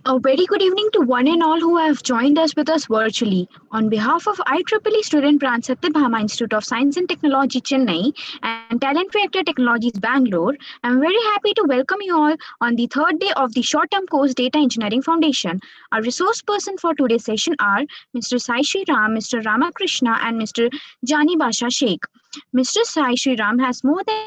A very good evening to one and all who have joined us with us virtually. On behalf of IEEE student branch Satyabhama Institute of Science and Technology, Chennai, and Talent Reactor Technologies, Bangalore, I'm very happy to welcome you all on the third day of the short-term course Data Engineering Foundation. Our resource person for today's session are Mr. Sai Shri Ram, Mr. Ramakrishna, and Mr. Jani Basha Sheikh. Mr. Sai Shri Ram has more than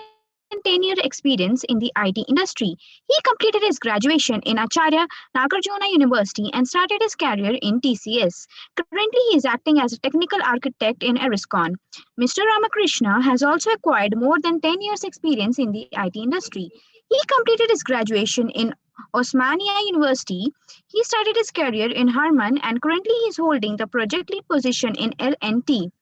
10-year experience in the IT industry. He completed his graduation in Acharya Nagarjuna University and started his career in TCS. Currently, he is acting as a technical architect in Eriscon. Mr. Ramakrishna has also acquired more than 10 years' experience in the IT industry. He completed his graduation in Osmania University. He started his career in Harman and currently he is holding the project lead position in LNT.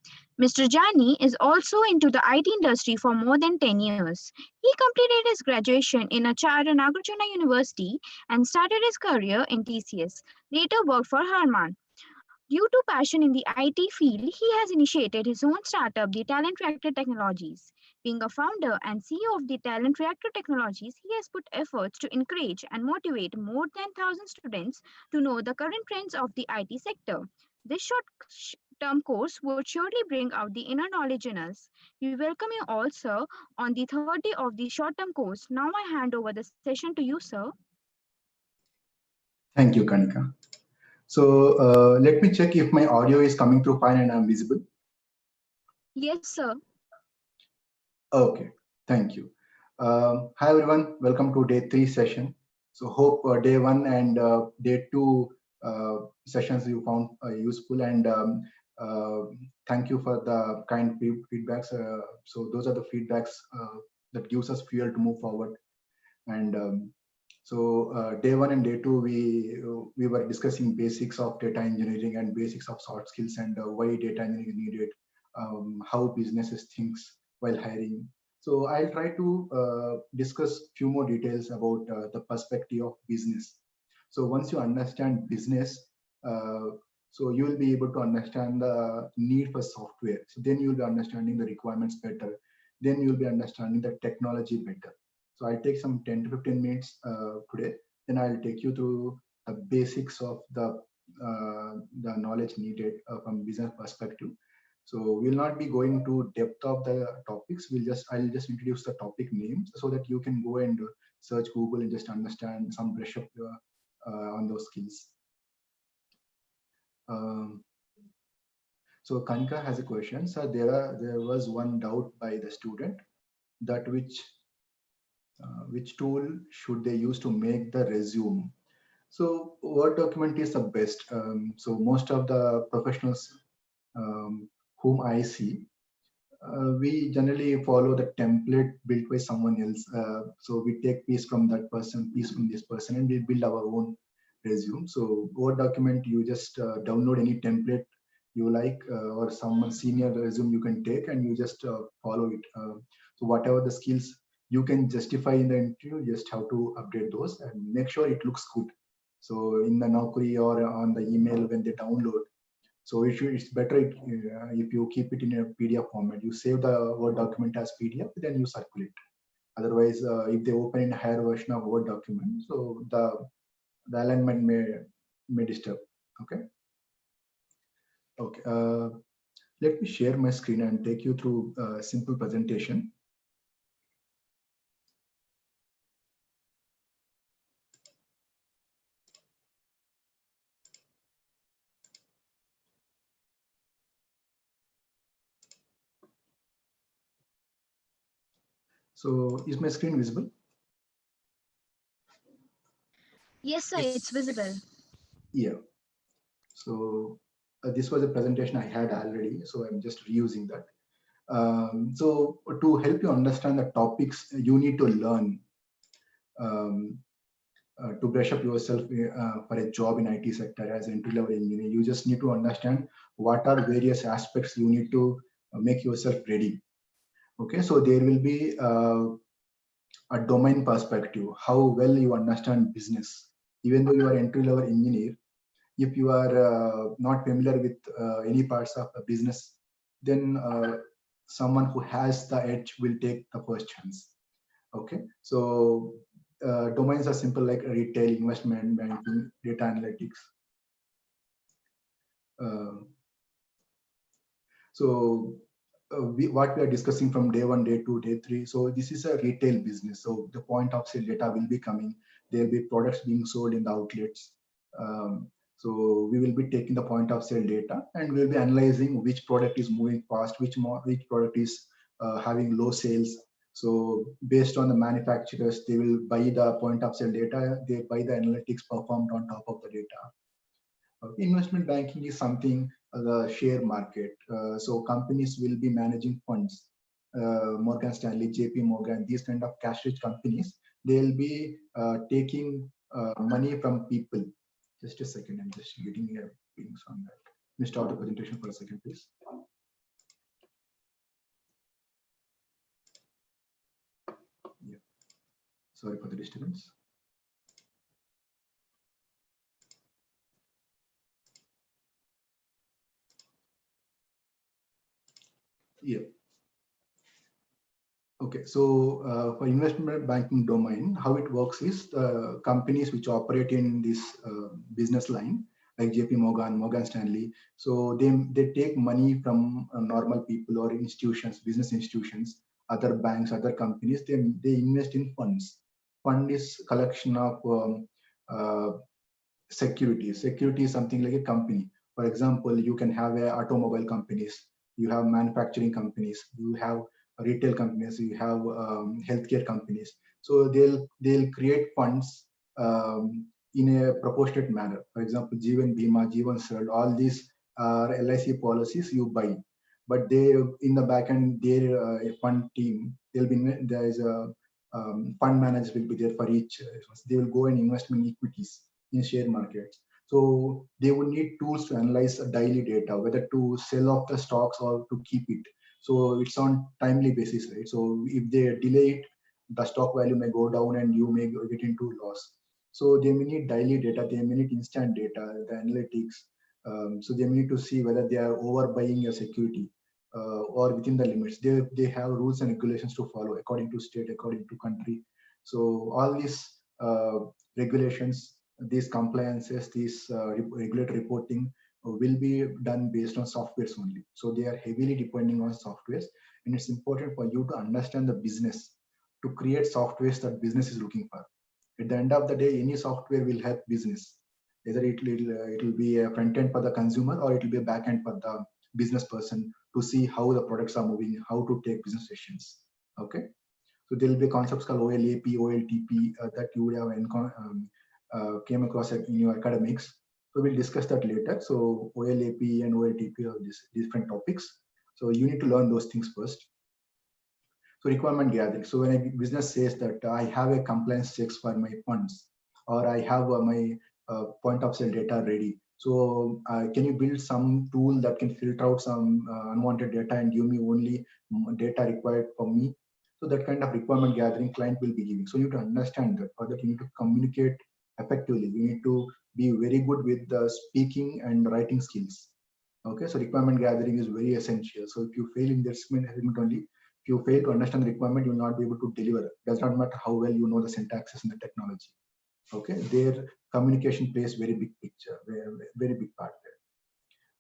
Mr. Jani is also into the IT industry for more than 10 years. He completed his graduation in Acharya Nagarjuna University and started his career in TCS, later worked for Harman. Due to passion in the IT field, he has initiated his own startup, the Talent Reactor Technologies. Being a founder and CEO of the Talent Reactor Technologies, he has put efforts to encourage and motivate more than 1,000 students to know the current trends of the IT sector. This short-term course would surely bring out the inner knowledge in us. We welcome you all, sir, on the third day of the short-term course. Now I hand over the session to you, sir. Thank you, Kanika. So let me check if my audio is coming through fine and I'm visible. Yes, sir. Okay, thank you. Hi everyone, welcome to day 3 session. So hope day 1 and day 2 sessions you found useful, and thank you for the kind feedbacks. So those are the feedbacks that gives us fuel to move forward. And day 1 and day 2 we were discussing basics of data engineering and basics of soft skills and why data engineering is needed, how businesses thinks while hiring. So I'll try to discuss few more details about the perspective of business. So once you understand business, so you will be able to understand the need for software. So then you'll be understanding the requirements better. Then you'll be understanding the technology better. So I'll take some 10 to 15 minutes today. Then I'll take you through the basics of the knowledge needed from business perspective. So we'll not be going to depth of the topics. I'll just introduce the topic names so that you can go and search Google and just understand some brush up on those skills. So Kanika has a question. So there was one doubt by the student that which tool should they use to make the resume. So Word document is the best. So most of the professionals whom I see, we generally follow the template built by someone else. So we take piece from that person, piece from this person, and we build our own resume. So Word document, you just download any template you like, or someone senior resume you can take, and you just follow it. So whatever the skills you can justify in the interview, you just have to update those and make sure it looks good. So in the Naukri or on the email when they download, so it's better if you keep it in a PDF format. You save the Word document as PDF, then you circulate. Otherwise, if they open in a higher version of Word document, so the alignment may disturb. Okay. Okay. Let me share my screen and take you through a simple presentation. So is my screen visible? Yes, sir, it's visible. Yeah. So this was a presentation I had already, so I'm just reusing that. So to help you understand the topics you need to learn to brush up yourself for a job in IT sector as an entry-level engineer, you just need to understand what are various aspects you need to make yourself ready. Okay, so there will be a domain perspective, how well you understand business. Even though you are entry-level engineer, if you are not familiar with any parts of a business, then someone who has the edge will take the first chance. Okay, so domains are simple like retail, investment banking, data analytics. What we are discussing from day 1, day 2, day 3. So this is a retail business. So the point of sale data will be coming. There will be products being sold in the outlets. So we will be taking the point of sale data and we'll be analyzing which product is moving fast, which product is having low sales. So based on the manufacturers, they will buy the point of sale data, they buy the analytics performed on top of the data. Investment banking is something, the share market. So companies will be managing funds. Morgan Stanley, JP Morgan, these kind of cash-rich companies, they'll be taking money from people. Just a second, I'm just getting here things on that. Let me start the presentation for a second, please. Yeah. Sorry for the disturbance. Yeah. Okay, so for investment banking domain, how it works is companies which operate in this business line, like JP Morgan, Morgan Stanley. So they take money from normal people or institutions, business institutions, other banks, other companies. They invest in funds. Fund is collection of securities. Security is something like a company. For example, you can have automobile companies, you have manufacturing companies, you have retail companies, you have healthcare companies. So they'll create funds in a proportionate manner. For example, Jeevan Bima, Jeevan Sral, all these are LIC policies you buy. But they, in the back end, their fund team, there is a fund manager will be there for each. They will go and invest in equities in share markets. So they would need tools to analyze daily data, whether to sell off the stocks or to keep it. So it's on timely basis, right? So if they delay it, the stock value may go down and you may get into loss. So they may need daily data, they may need instant data, the analytics. So they need to see whether they are overbuying a security or within the limits. They have rules and regulations to follow according to state, according to country. So all these regulations, these compliances, these regulatory reporting will be done based on softwares only. So they are heavily depending on softwares, and it's important for you to understand the business to create softwares that business is looking for. At the end of the day, any software will help business. Either it will be a front end for the consumer or it will be a back end for the business person to see how the products are moving, how to take business decisions. Okay. So there will be concepts called OLAP, OLTP that you would have came across in your academics. So we'll discuss that later. So OLAP and OLTP are these different topics. So you need to learn those things first. So requirement gathering. So when a business says that I have a compliance checks for my funds, or I have my point of sale data ready. So can you build some tool that can filter out some unwanted data and give me only data required for me? So that kind of requirement gathering client will be giving. So you have to understand that. For that, you need to communicate effectively. You need to be very good with the speaking and writing skills. Okay, so requirement gathering is very essential. So if you fail in this element only, if you fail to understand the requirement, you will not be able to deliver. Does not matter how well you know the syntaxes and the technology. Okay, their communication plays very big picture, very big part there.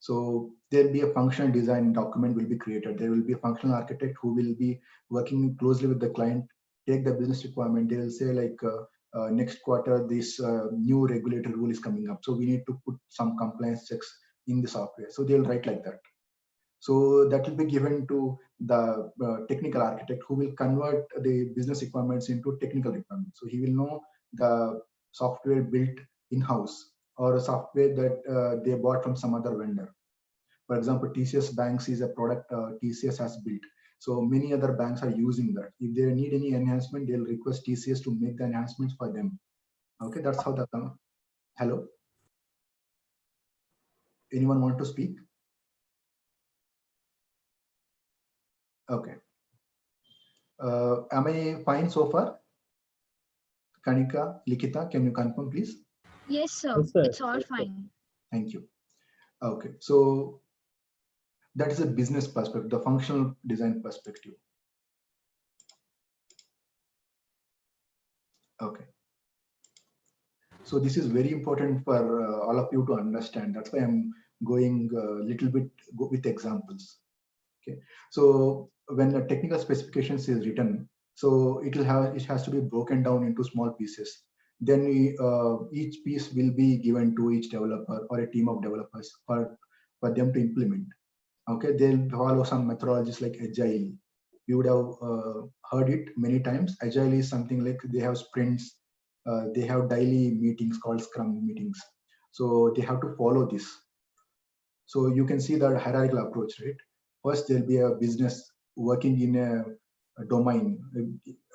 So there'll be a functional design document will be created. There will be a functional architect who will be working closely with the client, take the business requirement. They will say like next quarter, this new regulatory rule is coming up. So we need to put some compliance checks in the software. So they'll write like that. So that will be given to the technical architect who will convert the business requirements into technical requirements. So he will know the software built in-house or a software that they bought from some other vendor. For example, TCS Banks is a product TCS has built. So many other banks are using that. If they need any enhancement, they'll request TCS to make the enhancements for them. Okay, that's how that. Hello. Anyone want to speak? Okay. Am I fine so far? Kanika, Likita, can you confirm, please? Yes, sir. Yes, sir. It's all fine. Thank you. Okay, so that is a business perspective, the functional design perspective. Okay. So this is very important for all of you to understand. That's why I'm going a little bit with examples. Okay. So when the technical specifications is written, so it has to be broken down into small pieces. Then each piece will be given to each developer or a team of developers for them to implement. Okay, they'll follow some methodologies like agile. You would have heard it many times. Agile is something like they have sprints, they have daily meetings called scrum meetings, so they have to follow this. So you can see the hierarchical approach, right? First there'll be a business working in a domain,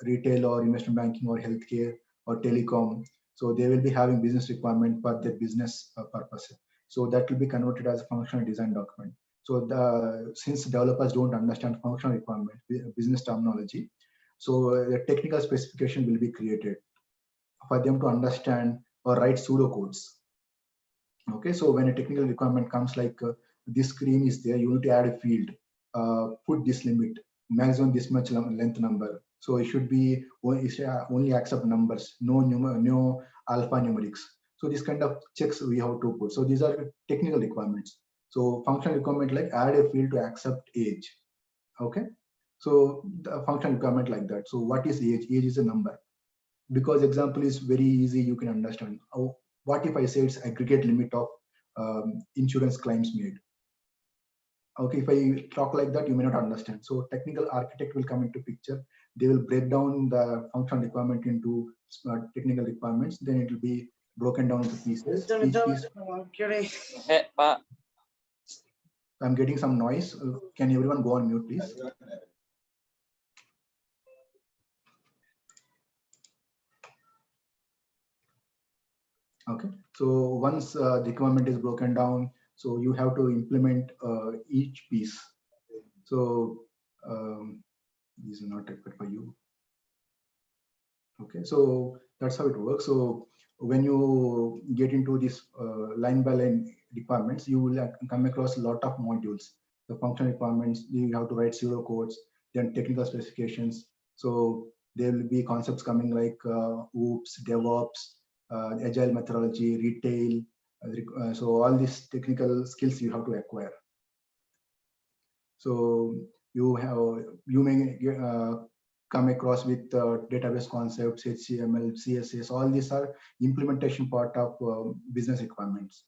retail or investment banking or healthcare or telecom. So they will be having business requirement for their business purpose. So that will be converted as a functional design document. So since developers don't understand functional requirement, business terminology, so the technical specification will be created for them to understand or write pseudocodes. Okay, so when a technical requirement comes like this screen is there, you need to add a field, put this limit, maximum this much length number. So it should be only accept numbers, no alphanumerics. So this kind of checks we have to put. So these are technical requirements. So functional requirement like add a field to accept age. Okay, so the function requirement like that. So what is age? Age is a number. Because example is very easy, you can understand. What if I say it's aggregate limit of insurance claims made? Okay, if I talk like that, you may not understand. So technical architect will come into picture. They will break down the function requirement into technical requirements. Then it will be broken down into pieces. Each piece. I'm getting some noise. Can everyone go on mute, please? Okay, so once the requirement is broken down, so you have to implement each piece. So this is not required for you. Okay, so that's how it works. So when you get into this line by line requirements, you will come across a lot of modules. The function requirements, you have to write pseudocodes, then technical specifications. So there will be concepts coming like OOPS, DevOps, agile methodology, retail. So all these technical skills you have to acquire. So you may come across with database concepts, HTML, CSS. All these are implementation part of business requirements.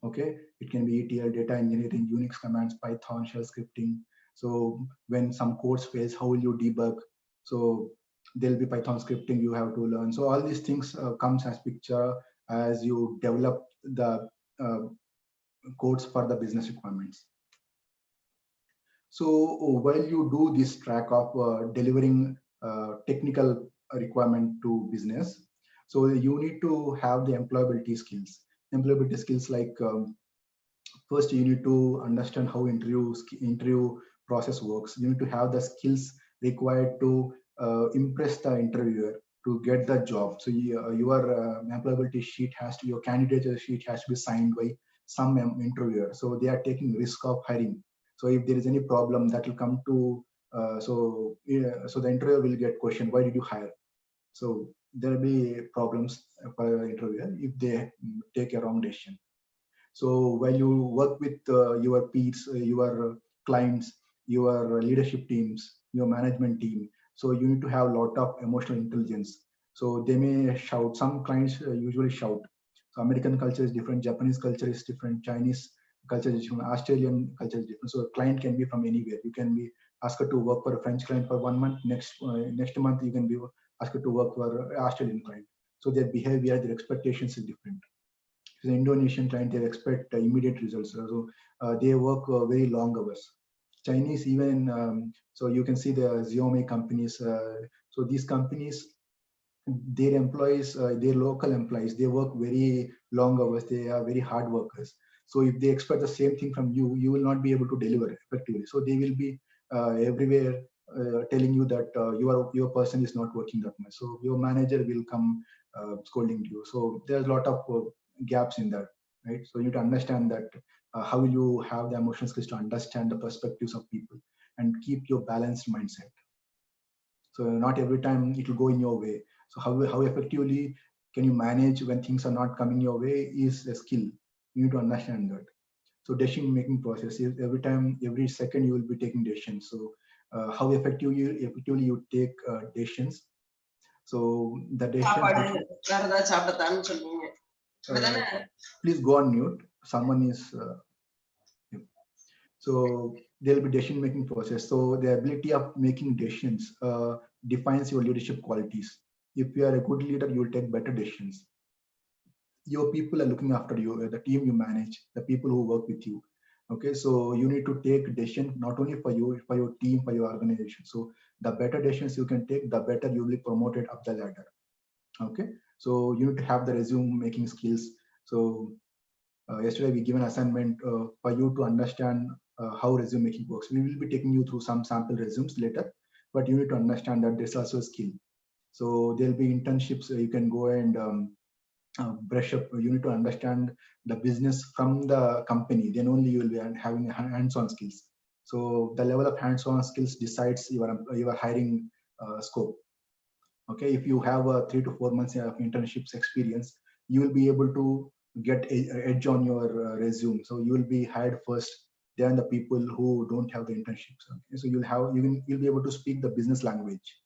Okay, it can be ETL, data engineering, Unix commands, Python, shell scripting. So when some codes fails, how will you debug? So there'll be Python scripting you have to learn. So all these things comes as picture as you develop the codes for the business requirements. So while you do this track of delivering technical requirement to business, so you need to have the employability skills. Employability skills like first you need to understand how interview process works. You need to have the skills required to impress the interviewer to get the job. So your employability sheet your candidate sheet has to be signed by some interviewer. So they are taking risk of hiring. So if there is any problem that will come to, so the interviewer will get questioned, why did you hire? So there will be problems for the interviewer if they take a wrong decision. So while you work with your peers, your clients, your leadership teams, your management team, so you need to have a lot of emotional intelligence. So they may shout. Some clients usually shout. So American culture is different, Japanese culture is different, Chinese culture is different, Australian culture is different. So a client can be from anywhere. You can be asked to work for a French client for 1 month. Next month you can be asked to work for an Australian client. So their behavior, their expectations is different. The Indonesian client, they expect immediate results. So they work very long hours. Chinese even, so you can see the Xiaomi companies. So these companies, their employees, their local employees, they work very long hours. They are very hard workers. So if they expect the same thing from you, you will not be able to deliver effectively. So they will be everywhere telling you that your person is not working that much. So your manager will come scolding you. So there's a lot of gaps in that, right? So you need to understand that how will you have the emotional skills to understand the perspectives of people and keep your balanced mindset. So not every time it will go in your way. So how effectively can you manage when things are not coming your way is a skill. You need to understand that. So decision making process is every second you will be taking decisions. So how effectively you take decisions. So the decisions. Please go on mute. Someone is. So there'll be decision making process. So the ability of making decisions defines your leadership qualities. If you are a good leader, you will take better decisions. Your people are looking after you, the team you manage, the people who work with you. Okay, so you need to take decisions not only for you, for your team, for your organization. So the better decisions you can take, the better you will be promoted up the ladder. Okay, so you need to have the resume making skills. So yesterday we give an assignment for you to understand how resume making works. We will be taking you through some sample resumes later, but you need to understand that there's also a skill. So there'll be internships you can go and brush up. You need to understand the business from the company. Then only you will be having hands-on skills. So the level of hands-on skills decides your hiring scope. Okay, if you have a 3 to 4 months of internships experience, you will be able to get an edge on your resume. So you will be hired first than the people who don't have the internships. Okay, so you'll be able to speak the business language.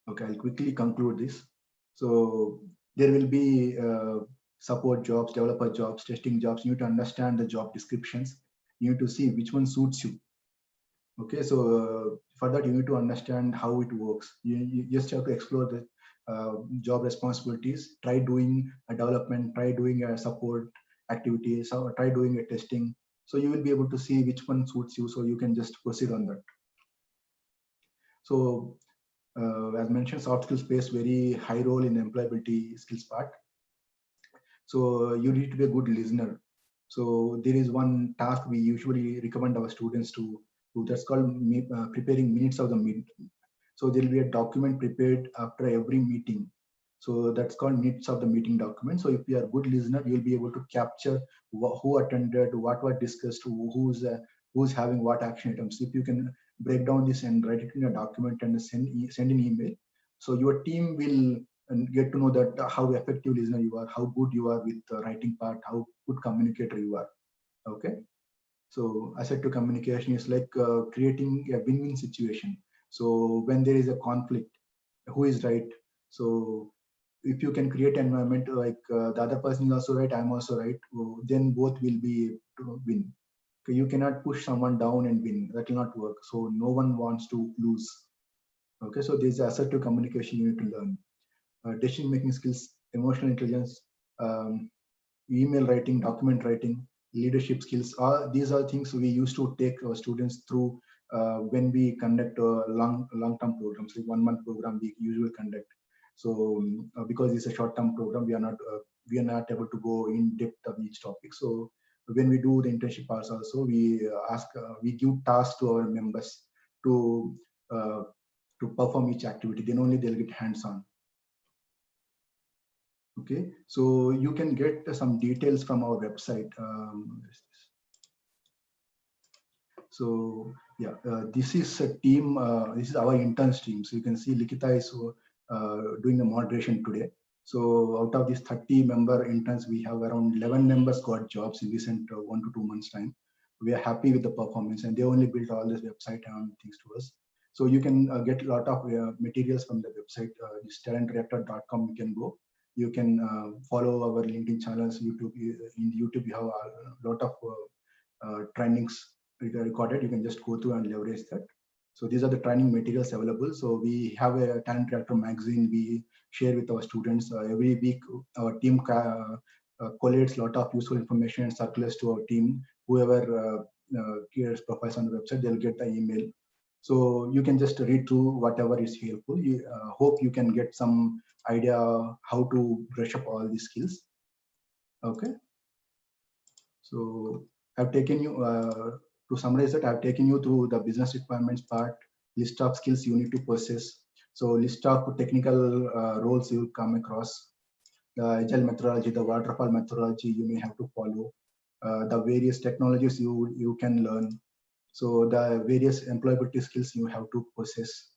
Okay, I'll quickly conclude this. So there will be support jobs, developer jobs, testing jobs. You need to understand the job descriptions. You need to see which one suits you. Okay, so for that you need to understand how it works. You just have to explore the job responsibilities. Try doing a development, try doing a support activities, or try doing a testing. So you will be able to see which one suits you. So you can just proceed on that. So as mentioned, soft skills plays very high role in the employability skills part. So you need to be a good listener. So there is one task we usually recommend our students to do. That's called preparing minutes of the meeting. So there will be a document prepared after every meeting. So that's called minutes of the meeting document. So if you are a good listener, you'll be able to capture who attended, what was discussed, who's having what action items. If you can break down this and write it in a document and send an email, so your team will get to know that how effective listener you are, how good you are with the writing part, how good communicator you are. Okay, so assertive communication is like creating a win-win situation. So when there is a conflict, who is right? So if you can create an environment like the other person is also right, I'm also right, then both will be to win. Okay, you cannot push someone down and win. That will not work. So no one wants to lose. Okay, so there's assertive communication you need to learn. Decision making skills, emotional intelligence, email writing, document writing, leadership skills. These are things we used to take our students through when we conduct long-term programs, like 1 month program we usually conduct. So because it's a short-term program, we are not able to go in depth of each topic. So when we do the internship parts also, we give tasks to our members to perform each activity. Then only they'll get hands-on. Okay, so you can get some details from our website. So yeah, this is a team. This is our interns team. So you can see Likita is doing the moderation today. So out of these 30-member interns, we have around 11 members got jobs in recent 1 to 2 months time. We are happy with the performance, and they only built all this website and things to us. So you can get a lot of materials from the website. This talentreactor.com you can go. You can follow our LinkedIn channels, YouTube. In YouTube, you have a lot of trainings recorded. You can just go through and leverage that. So these are the training materials available. So we have a Talent Reactor magazine we share with our students. Every week, our team collates a lot of useful information and circulates to our team. Whoever creates profiles on the website, they'll get the email. So you can just read through whatever is helpful. Hope you can get some idea how to brush up all these skills. Okay. So I've taken you, to summarize that, I've taken you through the business requirements part, list of skills you need to possess. So list of technical roles you come across, the agile methodology, the waterfall methodology you may have to follow, the various technologies you can learn. So the various employability skills you have to possess.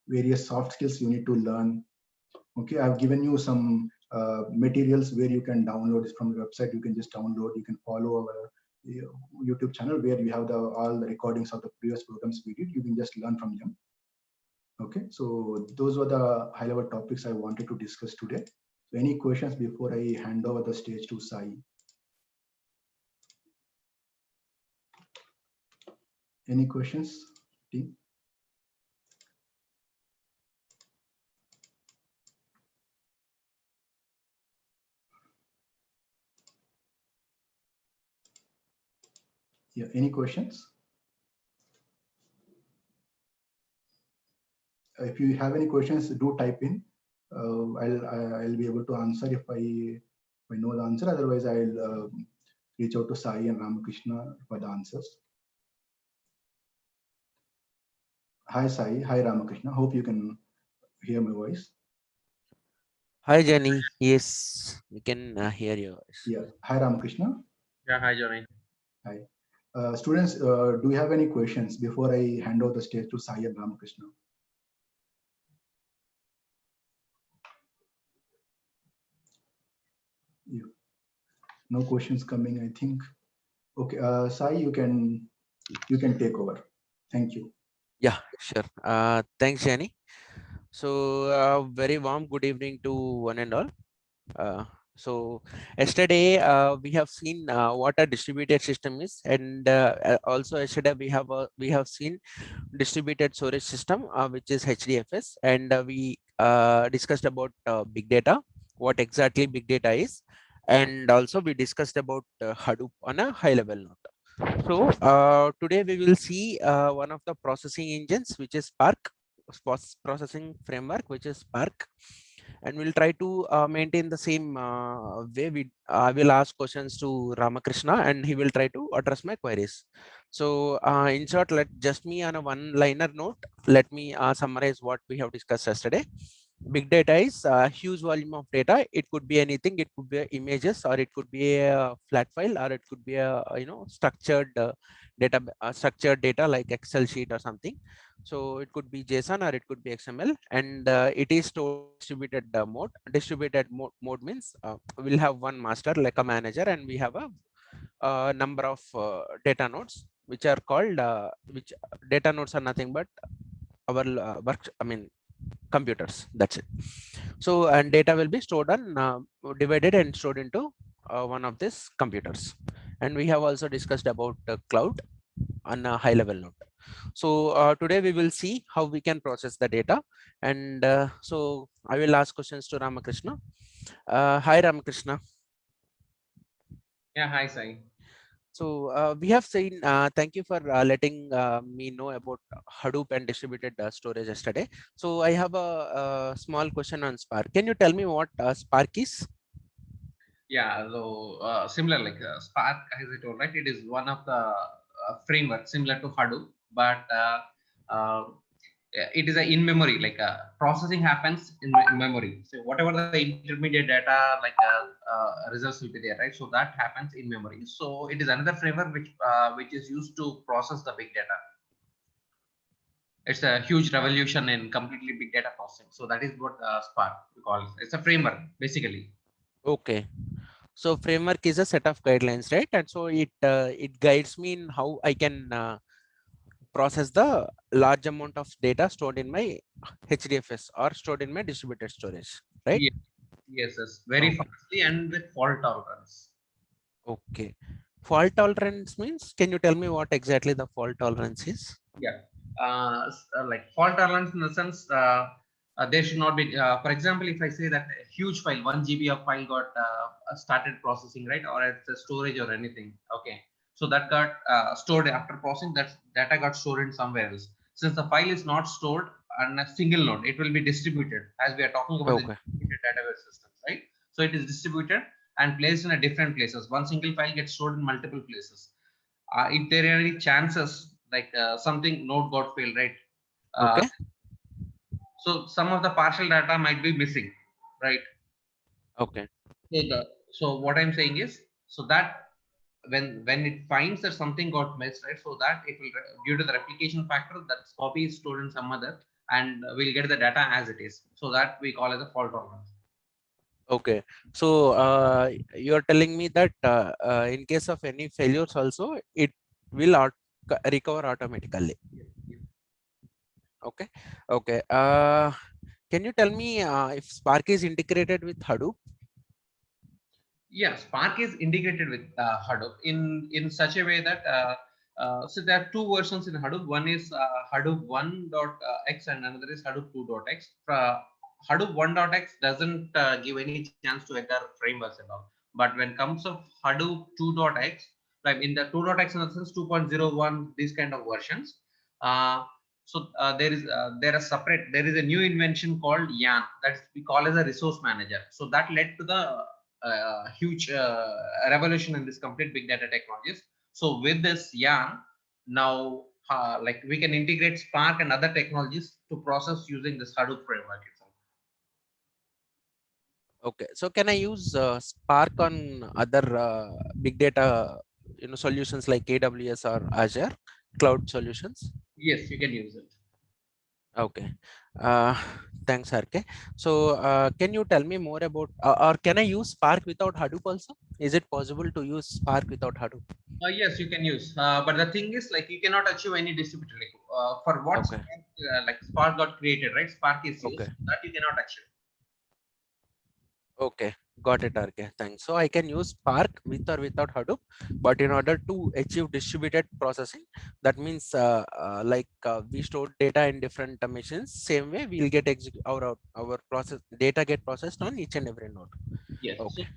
various soft skills you need to learn. Okay, I've given you some materials where you can download it from the website. You can just download. You can follow our YouTube channel where we have all the recordings of the previous programs we did. You can just learn from them. Okay, so those were the high-level topics I wanted to discuss today. So any questions before I hand over the stage to Sai? Any questions, team? Yeah, any questions? If you have any questions, do type in. I'll be able to answer if I know the answer. Otherwise, I'll reach out to Sai and Ramakrishna for the answers. Hi Sai, hi Ramakrishna. Hope you can hear my voice. Hi Jenny. Yes, we can hear your voice. Yeah. Hi Ramakrishna. Yeah, hi Johnny. Hi. Students, do you have any questions before I hand over the stage to Sai and Ramakrishna? Yeah. No questions coming, I think. Okay, Sai, you can take over. Thank you. Yeah, sure. Thanks, Jenny. So, very warm good evening to one and all. So yesterday we have seen what a distributed system is, and also yesterday we have seen distributed storage system, which is HDFS, and we discussed about big data, what exactly big data is, and also we discussed about Hadoop on a high level note. So today we will see one of the processing engines, which is Spark, processing framework, which is Spark, and we'll try to maintain the same way. I will ask questions to Ramakrishna, and he will try to address my queries. So in short, let just me on a one-liner note, let me summarize what we have discussed yesterday. Big data is a huge volume of data. It could be anything. It could be images, or it could be a flat file, or it could be a structured structured data like Excel sheet or something. So it could be JSON or it could be XML, and it is stored distributed mode. Distributed mode means we'll have one master like a manager, and we have a number of data nodes, which are called which data nodes are nothing but our computers. That's it. So, and data will be stored on divided and stored into one of these computers. And we have also discussed about cloud on a high level note. So today we will see how we can process the data, and so I will ask questions to Ramakrishna. Hi Ramakrishna. Yeah, hi Sai. So we have seen, thank you for letting me know about Hadoop and distributed storage yesterday. So I have a small question on Spark. Can you tell me what Spark is? Yeah, so similar like Spark, as I told, right? It is one of the framework similar to Hadoop, but it is a in memory, like processing happens in memory. So whatever the intermediate data, like results will be there, right? So that happens in memory. So it is another framework which is used to process the big data. It's a huge revolution in completely big data processing. So that is what Spark we call it. It's a framework basically. Okay. So framework is a set of guidelines, right? And so it guides me in how I can process the large amount of data stored in my HDFS or stored in my distributed storage, right? Yes, yes, yes. Very Okay. fastly and with fault tolerance. Okay. Fault tolerance means, can you tell me what exactly the fault tolerance is? Yeah, like fault tolerance in the sense there should not be. For example, if I say that a huge file, 1 GB of file got started processing, right, or it's a storage or anything. Okay, so that got stored after processing. That data got stored in somewhere else. Since the file is not stored on a single node, it will be distributed. As we are talking about the Okay. distributed database systems, right? So it is distributed and placed in a different places. One single file gets stored in multiple places. If there are any chances like something node got failed, right? Uh, Okay. so some of the partial data might be missing, right? Okay. So what I'm saying is, so that when it finds that something got missed, right? So that it will due to the replication factor, that copy is stored in some other. and we'll get the data as it is. So that we call as a fault tolerance. Okay, so you're telling me that in case of any failures also, it will recover automatically. Okay, okay. Can you tell me if Spark is integrated with Hadoop? Yeah, Spark is integrated with Hadoop in such a way that so there are two versions in Hadoop. One is Hadoop 1.x and another is Hadoop 2.x. Hadoop 1.x doesn't give any chance to enter frameworks and all. But when comes of Hadoop 2.x, like in the 2.x in the sense 2.01, these kind of versions. There is a new invention called YARN that we call as a resource manager. So that led to the huge revolution in this complete big data technologies. So with this YARN, now like we can integrate Spark and other technologies to process using this Hadoop framework itself. Okay, so can I use Spark on other big data, solutions like AWS or Azure cloud solutions? Yes, you can use it. Okay, thanks, RK. So can you tell me more about, or can I use Spark without Hadoop also? Is it possible to use Spark without Hadoop? Yes, you can use, but the thing is, like, you cannot achieve any distributed. For what Okay. Spark, like Spark got created, right? Spark is used, Okay. that you cannot achieve. Okay, got it, RK. Thanks. So I can use Spark with or without Hadoop, but in order to achieve distributed processing, that means we store data in different machines. Same way, we'll get our process data get processed on each and every node. Yes. So Okay.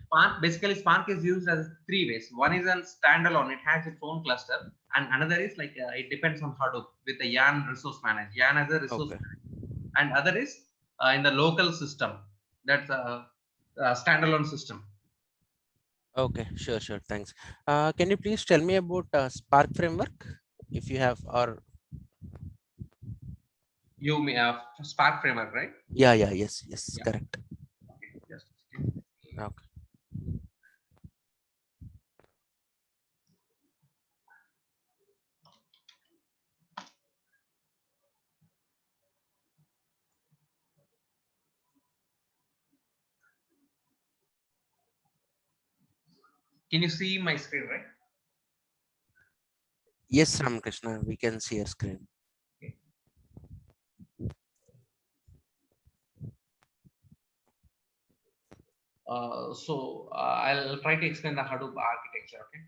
Spark is used as three ways. One is a standalone; it has its own cluster, and another is like it depends on Hadoop with the YARN resource manager. YARN as a resource, Okay. and other is in the local system. That's a standalone system. Okay. Sure. Sure. Thanks. Can you please tell me about Spark framework, if you have, or You may have Spark framework, right? yeah. Yes. Yes. Yeah. Correct. Okay. Just a second. Okay. Can you see my screen, right? Yes, Ramakrishna, we can see a screen. Okay. I'll try to explain the Hadoop architecture, okay?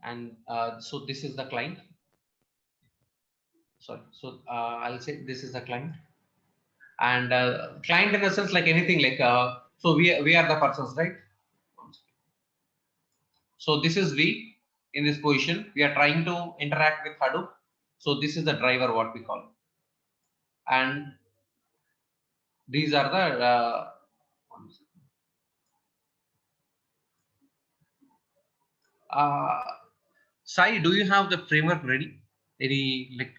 And so this is the client. Sorry, so I'll say this is the client, and client in a sense like anything like so we are the persons, right? So this is we in this position. We are trying to interact with Hadoop. So this is the driver, what we call, and these are the Sai, do you have the framework ready? Any like?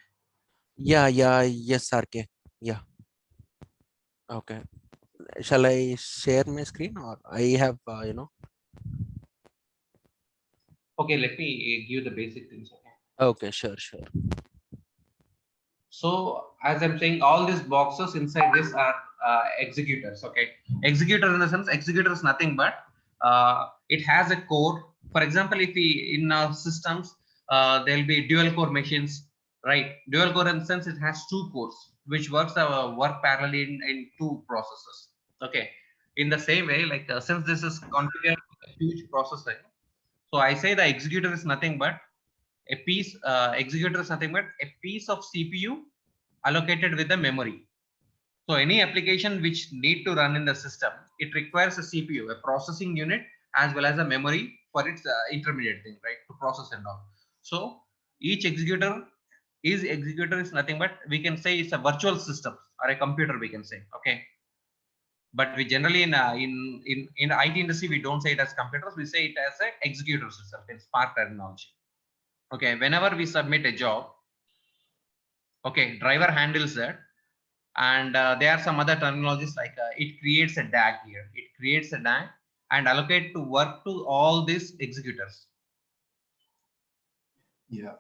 Yeah. Yes, RK. Yeah. Okay. Shall I share my screen, or I have, Okay, let me give the basic things. Okay. Okay, sure. So as I'm saying, all these boxes inside this are executors. Okay, executor in the sense, executor is nothing but it has a core. For example, if we in our systems there will be dual core machines, right? Dual core in the sense it has two cores which work parallelly in two processes. Okay, in the same way, like since this is configured a huge processor, so I say the executor is nothing but a piece. Executor is nothing but a piece of CPU allocated with the memory. So any application which need to run in the system, it requires a CPU, a processing unit, as well as a memory for its intermediate thing, right, to process and all. So each executor is nothing but we can say it's a virtual system or a computer, we can say. Okay, but we generally in IT industry we don't say it as computers, we say it as an executor system in Spark terminology. Okay, whenever we submit a job, okay, driver handles that. And there are some other terminologies like it creates a DAG here. It creates a DAG and allocate to work to all these executors. Yeah.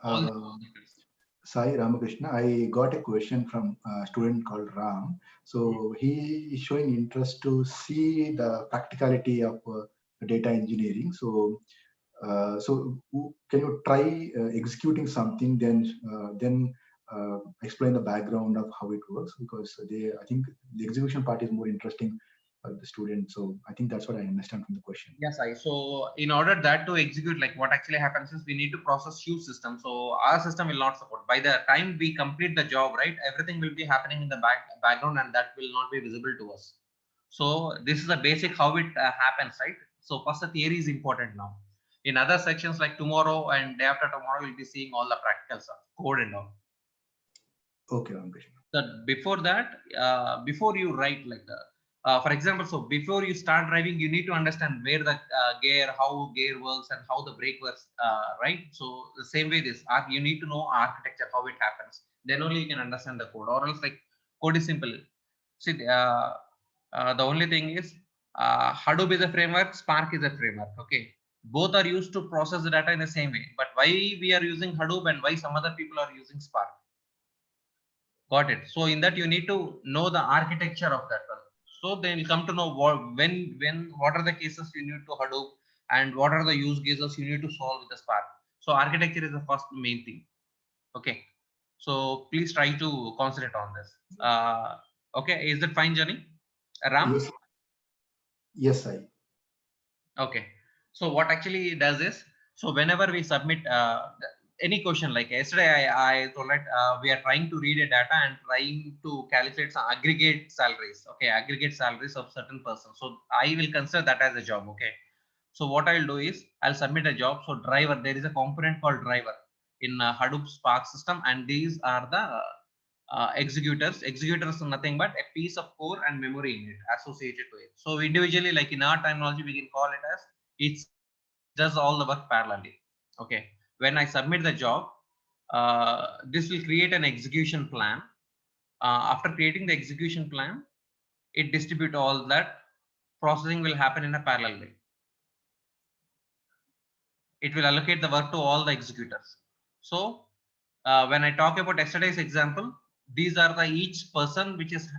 Sai Ramakrishna, I got a question from a student called Ram. So he is showing interest to see the practicality of data engineering. So, can you try executing something, then explain the background of how it works? Because I think the execution part is more interesting for the student. So I think that's what I understand from the question. Yes, I. So in order that to execute, like what actually happens is we need to process huge system. So our system will not support. By the time we complete the job, right, everything will be happening in the background, and that will not be visible to us. So this is the basic how it happens, right? So first the theory is important now. In other sections like tomorrow and day after tomorrow, we'll be seeing all the practical stuff, code and all. Okay, Ramakrishna. That before that, before you write like for example, so before you start driving, you need to understand where the gear, how gear works and how the brake works, right? So the same way this you need to know architecture, how it happens, then only you can understand the code, or else like code is simple. See, the only thing is Hadoop is a framework, Spark is a framework. Okay, both are used to process the data in the same way, but why we are using Hadoop and why some other people are using Spark? Got it. So in that you need to know the architecture of that one. So then you come to know what are the cases you need to Hadoop and what are the use cases you need to solve with the Spark. So architecture is the first main thing. Okay. So please try to concentrate on this. Okay. Is that fine, Johnny? Ram? Yes. Yes, I. Okay. So what actually does is, so whenever we submit any question, like yesterday I told that we are trying to read a data and trying to calculate some aggregate salaries. Okay, aggregate salaries of certain persons. So I will consider that as a job. Okay. So what I'll do is I'll submit a job. So driver, there is a component called driver in Hadoop Spark system, and these are the executors. Executors are nothing but a piece of core and memory in it associated to it. So individually, like in our terminology, we can call it as it does all the work parallelly. Okay. When I submit the job, this will create an execution plan. After creating the execution plan, it distribute all that. Processing will happen in a parallel way. It will allocate the work to all the executors. So when I talk about yesterday's example, these are the each person which is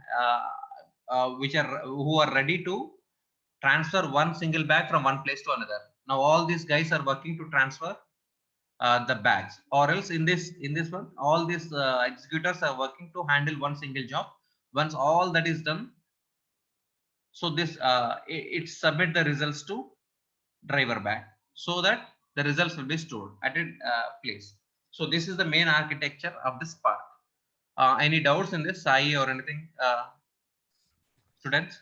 who are ready to transfer one single bag from one place to another. Now all these guys are working to transfer the bags, or else in this one, all these executors are working to handle one single job. Once all that is done, so this it submit the results to driver bag, so that the results will be stored at a place. So this is the main architecture of the Spark. Any doubts in this, Sai, or anything, students?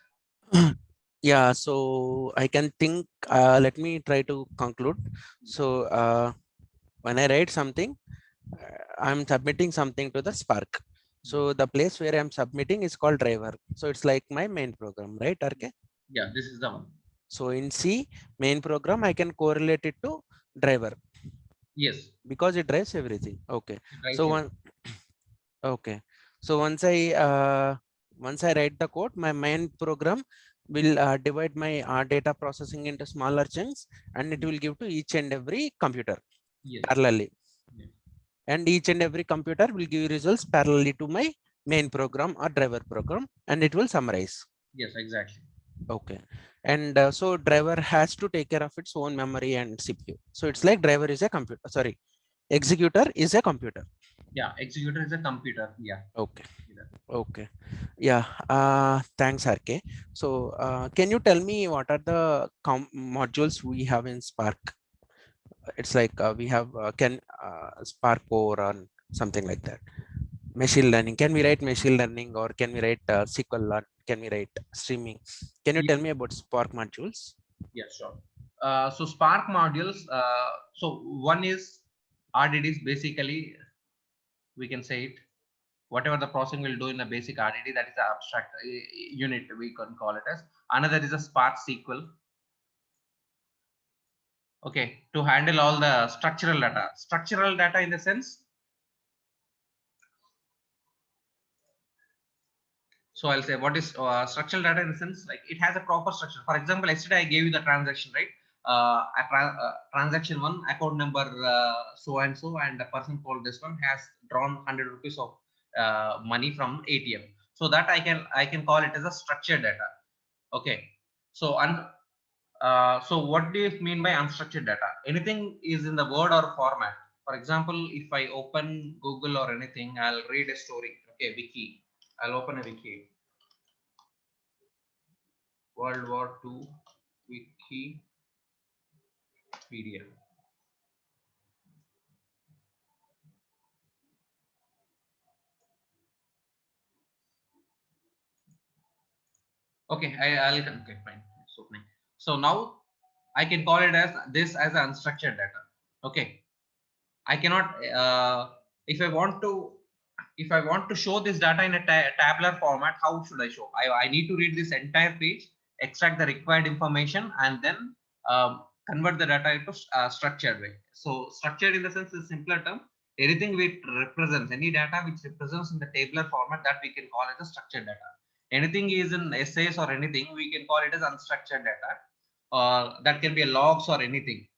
Yeah, so I can think, let me try to conclude. So when I write something, I'm submitting something to the Spark. So the place where I'm submitting is called driver. So it's like my main program, right, RK? Yeah, this is the one. So in C, main program, I can correlate it to driver. Yes. Because it drives everything. Okay. So okay. So once I write the code, my main program will divide my data processing into smaller chunks, and it will give to each and every computer parallelly. Yes. And each and every computer will give results parallelly to my main program or driver program, and it will summarize. Yes, exactly. Okay. And so driver has to take care of its own memory and CPU. So it's like driver is a computer. Sorry, executor is a computer. Yeah, executor is a computer. Yeah. Okay. Okay. Yeah. Thanks, RK. So can you tell me what are the modules we have in Spark? It's like we have Spark Core or something like that. Machine learning. Can we write machine learning, or can we write SQL, or can we write streaming? Can you tell me about Spark modules? Yeah, sure. So Spark modules. So one is RDDs. Basically, we can say it. Whatever the processing will do in a basic RDD, that is the abstract unit, we can call it as. Another is a Spark SQL. Okay, to handle all the structural data. Structural data in the sense. So I'll say what is structural data in the sense, like it has a proper structure. For example, yesterday I gave you the transaction, right? Transaction one, account number so and so, and the person called this one has drawn 100 rupees of money from ATM. So that I can call it as a structured data. Okay. So so what do you mean by unstructured data? Anything is in the word or format. For example, if I open Google or anything, I'll read a story. Okay, wiki. I'll open a wiki. World War II Wikipedia. Okay, I'll okay, fine. It's opening. So now I can call it as this as unstructured data. Okay, I cannot if I want to show this data in a tabular format. How should I show? I need to read this entire page, extract the required information, and then convert the data into structured way. So structured in the sense is simpler term. Anything which represents any data which represents in the tabular format, that we can call it a structured data. Anything is in essays or anything, we can call it as unstructured data. That can be a logs or anything.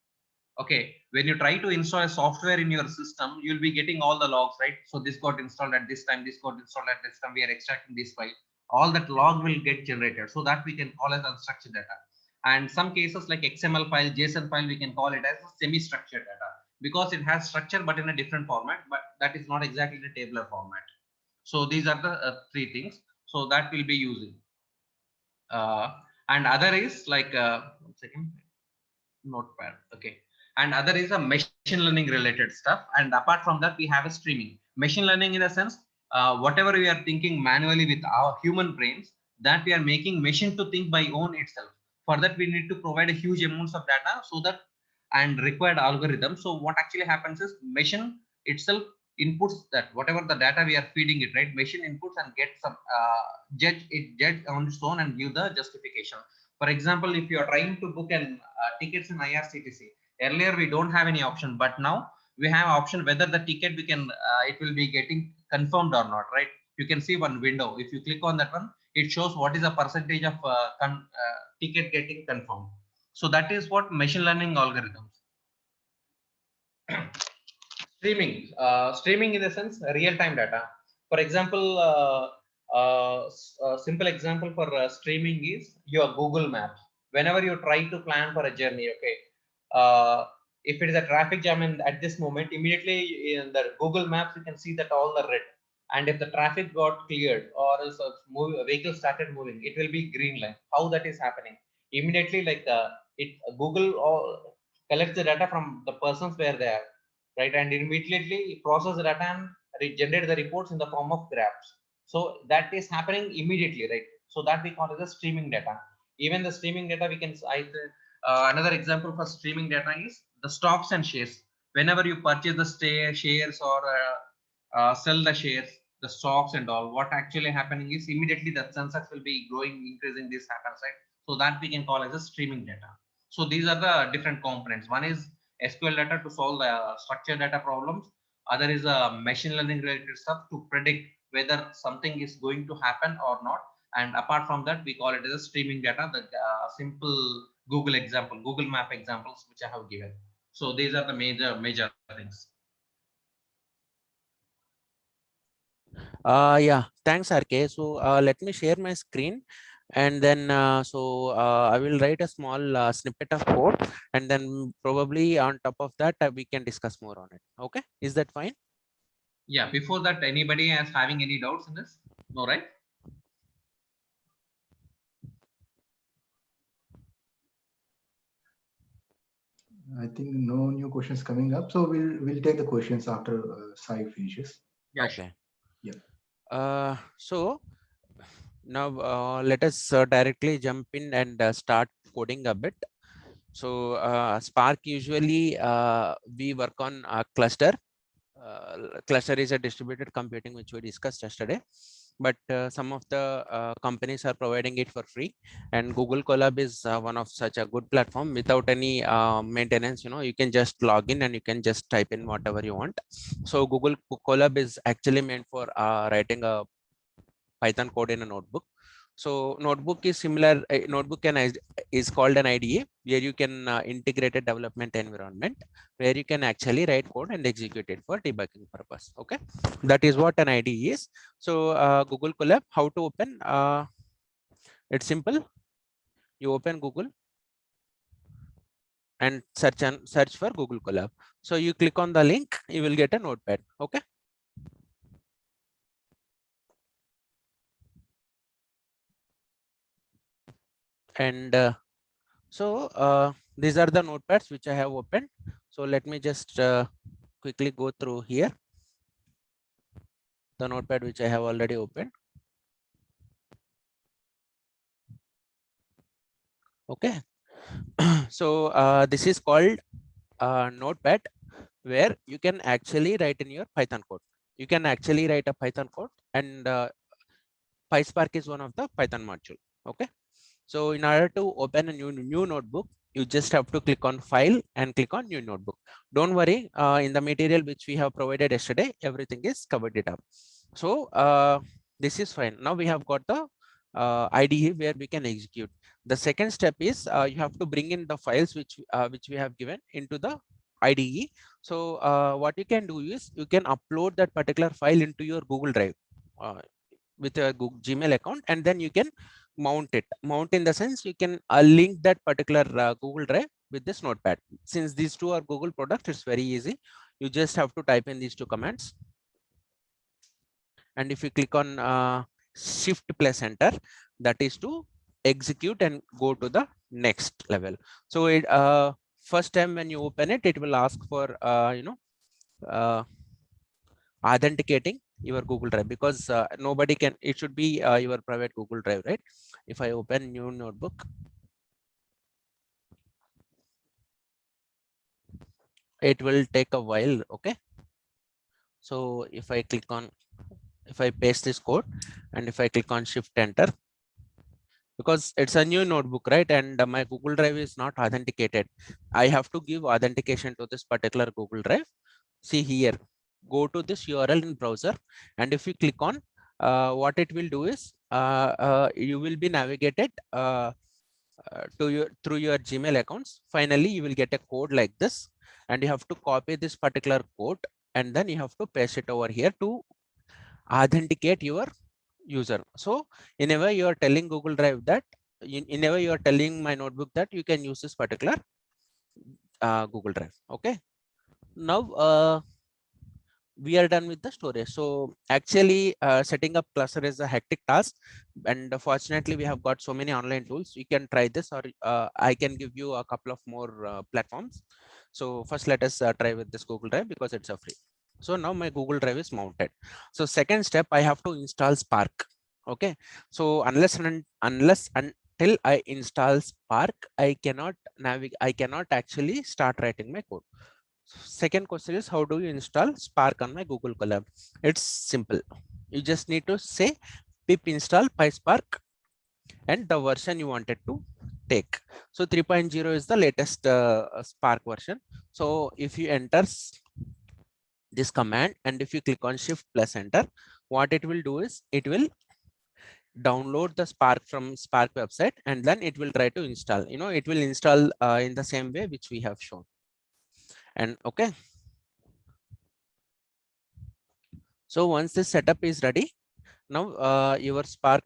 Okay, when you try to install a software in your system, you'll be getting all the logs, right? So this got installed at this time, this got installed at this time, we are extracting this file. All that log will get generated. So that we can call as unstructured data. And some cases like XML file, JSON file, we can call it as semi-structured data because it has structure but in a different format, but that is not exactly the tabular format. So these are the three things. So that we'll be using. And other is like, 1 second, notepad. Okay. And other is a machine learning related stuff. And apart from that, we have a streaming. Machine learning in a sense, whatever we are thinking manually with our human brains, that we are making machine to think by own itself. For that, we need to provide a huge amounts of data so that and required algorithm. So what actually happens is machine itself inputs that whatever the data we are feeding it, right? Machine inputs and gets some judge on its own and give the justification. For example, if you are trying to book an tickets in IRCTC, earlier we don't have any option, but now we have option whether the ticket we can it will be getting confirmed or not, right? You can see one window. If you click on that one, it shows what is the percentage of ticket getting confirmed. So that is what machine learning algorithms. Streaming in the sense real-time data. For example, simple example for streaming is your Google Maps. Whenever you try to plan for a journey, okay, if it is a traffic jam at this moment, immediately in the Google Maps you can see that all the red. And if the traffic got cleared or else a vehicle started moving, it will be green line. How that is happening? Immediately, like Google collects the data from the persons where they are, right, and immediately process the data and generate the reports in the form of graphs. So that is happening immediately, right? So that we call it the streaming data. Even the streaming data, we can another example for streaming data is the stocks and shares. Whenever you purchase the shares or sell the shares, the stocks and all, what actually happening is immediately the Sensex will be growing, increasing. This happens, right? So that we can call as a streaming data. So these are the different components. One is SQL data to solve the structured data problems. Other is a machine learning related stuff to predict whether something is going to happen or not. And apart from that, we call it as a streaming data, the simple Google example, Google Map examples, which I have given. So these are the major things. Yeah, thanks, RK. So let me share my screen, and then I will write a small snippet of code, and then probably on top of that we can discuss more on it. Okay, is that fine? Yeah, before that, anybody is having any doubts in this? No, right? I think no new questions coming up, so we'll take the questions after Sai finishes. Yeah, okay. sure. Yeah. So now let us directly jump in and start coding a bit. So Spark, usually we work on a cluster. Cluster is a distributed computing, which we discussed yesterday, but some of the companies are providing it for free, and Google Colab is one of such a good platform without any maintenance. You can just log in and you can just type in whatever you want. So Google Colab is actually meant for writing a Python code in a notebook. So notebook is similar. Notebook is called an IDE, where you can integrate a development environment where you can actually write code and execute it for debugging purpose. Okay, that is what an IDE is. So Google Colab, how to open? It's simple. You open Google and search for Google Colab. So you click on the link, you will get a notepad. Okay. And these are the notepads which I have opened. So let me just quickly go through here. The notepad which I have already opened. Okay. So this is called notepad, where you can actually write in your Python code. You can actually write a Python code, and PySpark is one of the Python module. Okay. So in order to open a new notebook, you just have to click on file and click on new notebook. Don't worry, in the material which we have provided yesterday, everything is covered it up. So this is fine. Now we have got the IDE where we can execute. The second step is you have to bring in the files which we have given into the IDE. So what you can do is you can upload that particular file into your Google Drive with a Google Gmail account, and then you can mount it. Mount in the sense you can link that particular Google Drive with this notepad. Since these two are Google products, it's very easy. You just have to type in these two commands. And if you click on shift plus enter, that is to execute and go to the next level. So it first time when you open it, it will ask for authenticating your Google Drive, because nobody can, it should be your private Google Drive, right? If I open new notebook, it will take a while. Okay. So if I click on, if I paste this code and if I click on shift enter, because it's a new notebook, right? And my Google Drive is not authenticated. I have to give authentication to this particular Google Drive. See here, go to this URL in browser, and if you click on, what it will do is you will be navigated through your Gmail accounts. Finally, you will get a code like this, and you have to copy this particular code, and then you have to paste it over here to authenticate your user. So in a way, you are telling Google Drive that, in a way, you are telling my notebook that you can use this particular Google Drive. Okay. Now we are done with the storage. So actually setting up cluster is a hectic task, and fortunately we have got so many online tools. You can try this, or I can give you a couple of more platforms. So first let us try with this Google Drive, because it's a free. So now my Google Drive is mounted. So second step, I have to install Spark. Okay. So unless until I install Spark, I cannot actually start writing my code. Second question is, how do you install Spark on my Google Colab? It's simple. You just need to say pip install PySpark and the version you wanted to take. So 3.0 is the latest Spark version. So if you enter this command and if you click on shift plus enter, what it will do is it will download the Spark from Spark website, and then it will try to install. It will install in the same way which we have shown. And okay. So once this setup is ready, now your Spark,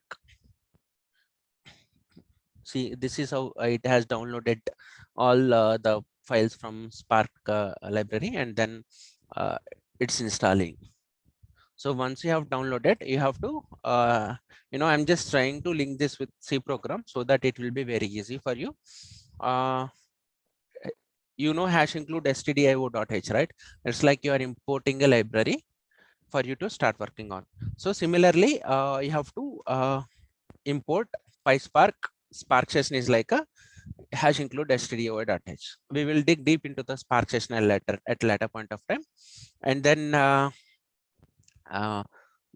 see, this is how it has downloaded all the files from Spark library, and then it's installing. So once you have downloaded, you have to, I'm just trying to link this with C program so that it will be very easy for you. Hash include stdio.h, right? It's like you are importing a library for you to start working on. So similarly, you have to import PySpark. Spark session is like a hash include stdio.h. We will dig deep into the Spark session at later point of time. And then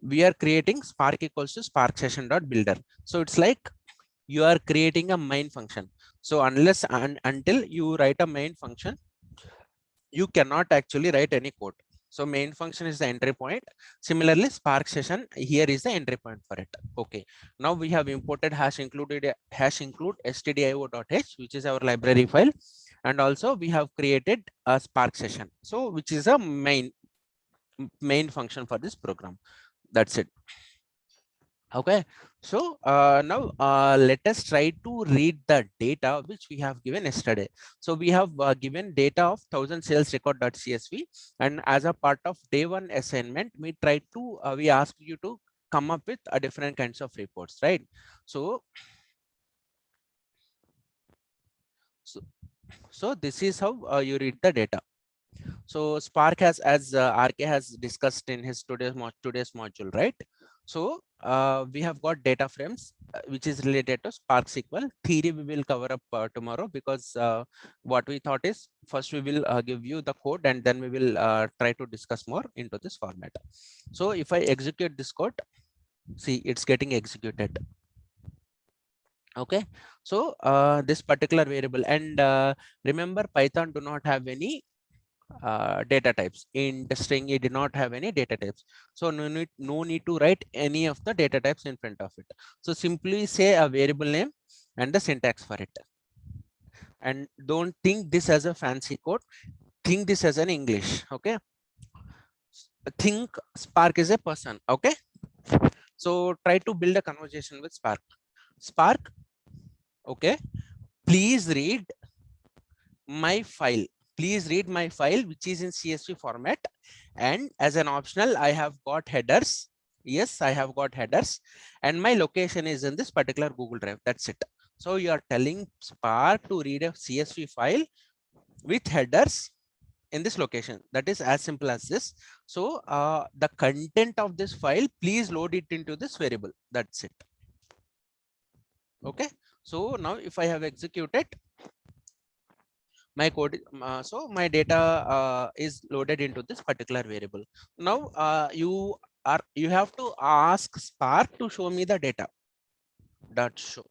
we are creating Spark equals to Spark session.builder. So it's like you are creating a main function. So unless and until you write a main function, you cannot actually write any code. So main function is the entry point. Similarly, Spark session here is the entry point for it. Okay. Now we have imported hash include stdio.h, which is our library file, and also we have created a Spark session. So which is a main function for this program. That's it. Okay, so now let us try to read the data which we have given yesterday. So we have given data of 1000 sales record.csv, and as a part of day one assignment, we tried to we asked you to come up with different kinds of reports, right? So this is how you read the data. So Spark has, as RK has discussed in his today's module, right? So we have got data frames which is related to Spark SQL. Theory we will cover up tomorrow, because what we thought is first we will give you the code and then we will try to discuss more into this format. So if I execute this code, see it's getting executed. Okay, so this particular variable, and remember Python do not have any data types. In the string it did not have any data types, so no need to write any of the data types in front of it. So simply say a variable name and the syntax for it, and don't think this as a fancy code, think this as an English. Okay, think Spark is a person. Okay, so try to build a conversation with Spark. Okay, please read my file. Please read my file, which is in CSV format. And as an optional, I have got headers. Yes, I have got headers. And my location is in this particular Google Drive. That's it. So you are telling Spark to read a CSV file with headers in this location. That is as simple as this. So the content of this file, please load it into this variable. That's it. Okay. So now if I have executed my code, so my data is loaded into this particular variable. Now you have to ask Spark to show me the data. Dot show.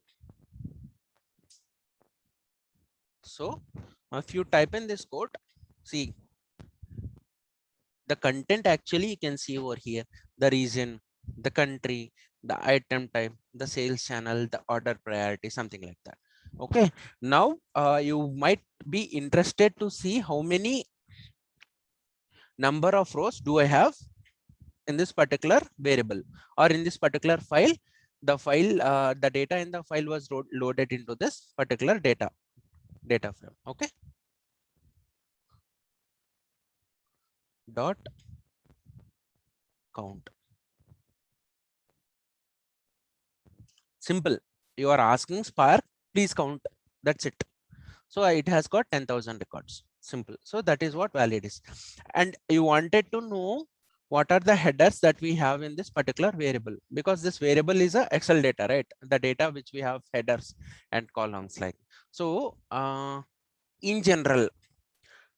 So if you type in this code, see the content, actually you can see over here the region, the country, the item type, the sales channel, the order priority, something like that. Okay, now you might be interested to see how many number of rows do I have in this particular variable or in this particular file. The file, the data in the file was loaded into this particular data frame. Okay, dot count. Simple. You are asking Spark, please count. That's it. So it has got 10,000 records. Simple. So that is what valid is. And you wanted to know what are the headers that we have in this particular variable, because this variable is a Excel data, right? The data which we have headers and columns like. So in general,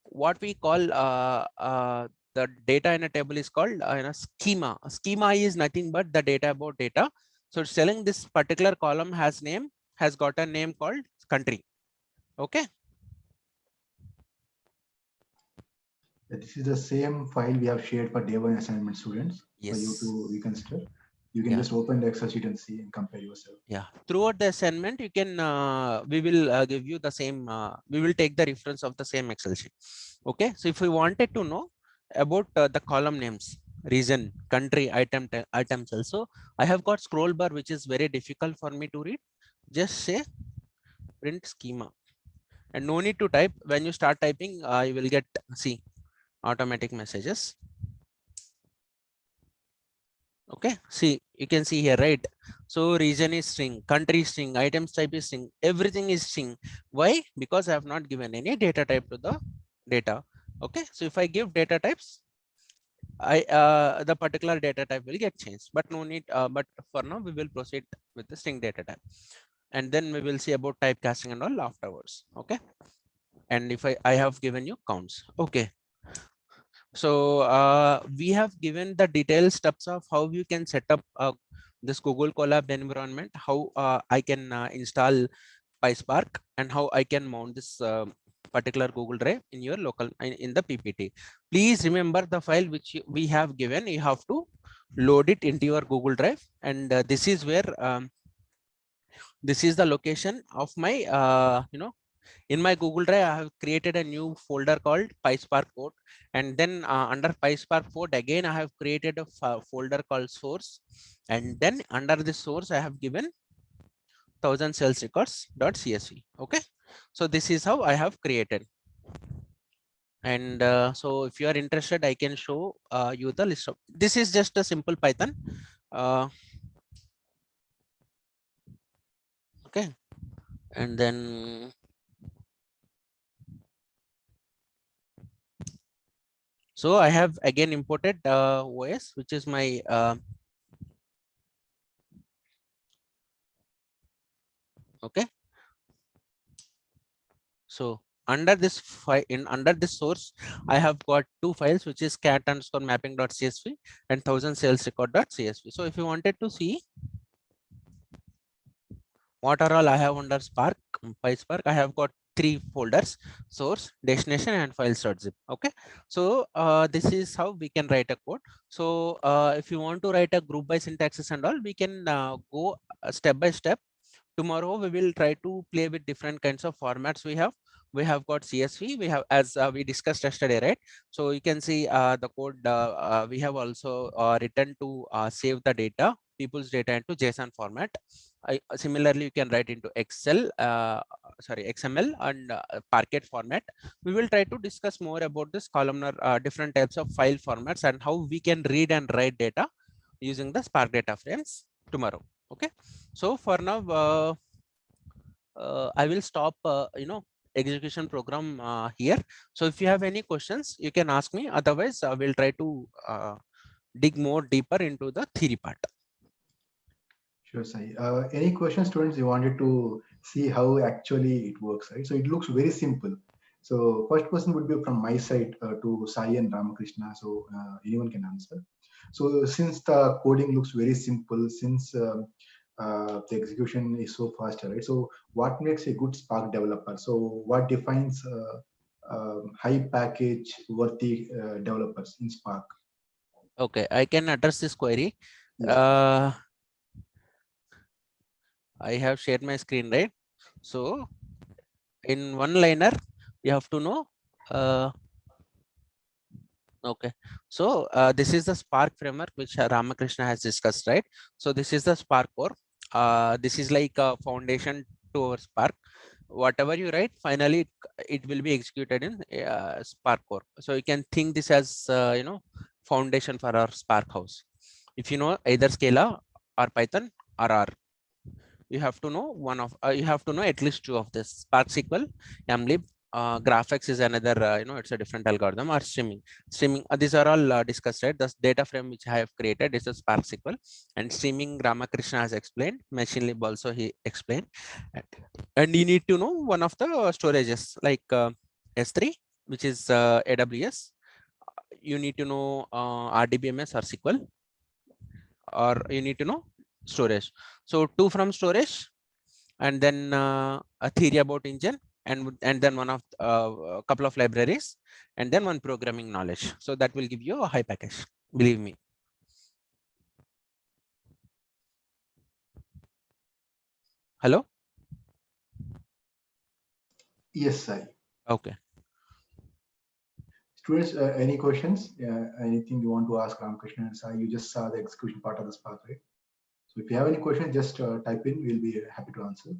what we call the data in a table is called schema. A schema is nothing but the data about data. So it's telling this particular column has got a name called country. Okay. This is the same file we have shared for day one assignment students. Yes. For you to reconsider. You can Yeah. just open the Excel sheet and see and compare yourself. Yeah. Throughout the assignment, you can we will give you the same. We will take the reference of the same Excel sheet. Okay. So if we wanted to know about the column names, region, country, items also, I have got scroll bar which is very difficult for me to read. Just say print schema, and no need to type. When you start typing, you will get automatic messages. Okay, see, you can see here, right? So region is string, country string, items type is string, everything is string. Why? Because I have not given any data type to the data. Okay, so if I give data types, the particular data type will get changed, but no need. But for now, we will proceed with the string data type, and then we will see about typecasting and all afterwards. Okay, and if I have given you counts. Okay. So we have given the detailed steps of how you can set up this Google Colab environment, how I can install PySpark, and how I can mount this particular Google Drive in your local in the PPT. Please remember the file which we have given. You have to load it into your Google Drive, and this is where this is the location of my in my Google Drive. I have created a new folder called PySpark code, and then under PySpark code again I have created a folder called source, and then under this source I have given 1000 sales records.csv. Okay, so this is how I have created. And so if you are interested, I can show you the list of, this is just a simple Python. Okay, and then so I have again imported OS, which is my okay. So under this file, under this source, I have got two files, which is cat_mapping.csv and 1000 sales record.csv. So if you wanted to see what are all I have under Spark, PySpark, I have got three folders: source, destination, and files.zip. Okay, so this is how we can write a code. So if you want to write a group by syntaxes and all, we can go step by step. Tomorrow we will try to play with different kinds of formats. We have got CSV, we have, as we discussed yesterday, right? So you can see the code we have also written to save the data, people's data, into JSON format. Similarly, you can write into XML and Parquet format. We will try to discuss more about this columnar, different types of file formats, and how we can read and write data using the Spark data frames tomorrow. Okay, so for now I will stop execution program here. So if you have any questions, you can ask me. Otherwise we'll try to dig more deeper into the theory part. Sure, Sai. Any questions, students? You wanted to see how actually it works, right? So it looks very simple. So first question would be from my side to Sai and Ramakrishna. So anyone can answer. So since the coding looks very simple, since the execution is so fast, right? So what makes a good Spark developer? So what defines high package worthy developers in Spark? Okay, I can address this query. Yes. I have shared my screen, right? So in one liner, you have to know. Okay, so this is the Spark framework which Ramakrishna has discussed, right? So this is the Spark core. This is like a foundation to our Spark. Whatever you write, finally it will be executed in Spark core. So you can think this as foundation for our Spark house. If you know either Scala or Python or R, you have to know one of you have to know at least two of this: Spark SQL, mlib. GraphX is another, it's a different algorithm, or streaming. These are all discussed, right? The data frame which I have created is a Spark SQL, and streaming Ramakrishna has explained. MachineLib also he explained, and you need to know one of the storages like S3, which is AWS. You need to know RDBMS or SQL, or you need to know storage. So two from storage, and then a theory about engine, and then one of a couple of libraries, and then one programming knowledge. So that will give you a high package, believe me. Hello? Yes, Sai. Okay. Students, any questions? Anything you want to ask Ramakrishna and Sai? You just saw the execution part of the Spark, right? So if you have any questions, just type in. We'll be happy to answer.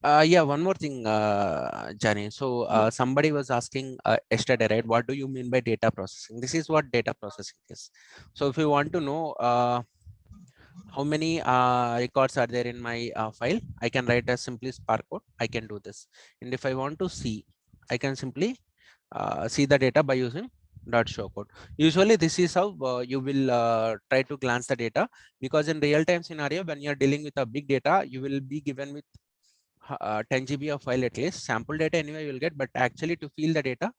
Yeah, one more thing, Jani. So somebody was asking yesterday, right? What do you mean by data processing? This is what data processing is. So if you want to know how many records are there in my file, I can write a simply Spark code. I can do this. And if I want to see, I can simply see the data by using .show code. Usually this is how you will try to glance the data, because in real-time scenario, when you're dealing with a big data, you will be given with 10 GB of file at least. Sample data anyway you will get, but actually to feel the data,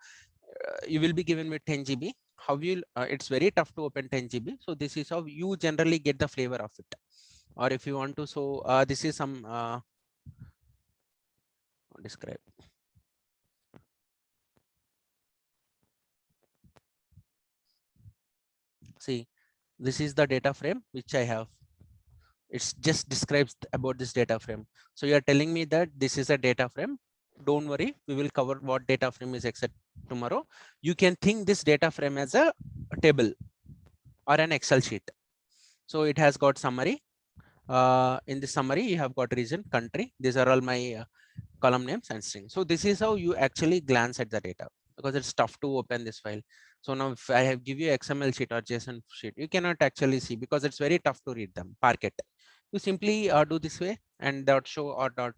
you will be given with 10 GB. How you it's very tough to open 10 GB. So this is how you generally get the flavor of it. Or if you want to, so this is some describe. See, this is the data frame which I have. It's just describes about this data frame. So you are telling me that this is a data frame. Don't worry, we will cover what data frame is except tomorrow. You can think this data frame as a table or an Excel sheet. So it has got summary. In the summary, you have got region, country. These are all my column names and string. So this is how you actually glance at the data, because it's tough to open this file. So now if I have give you XML sheet or JSON sheet, you cannot actually see because it's very tough to read them. Parquet. You simply do this way and dot show or dot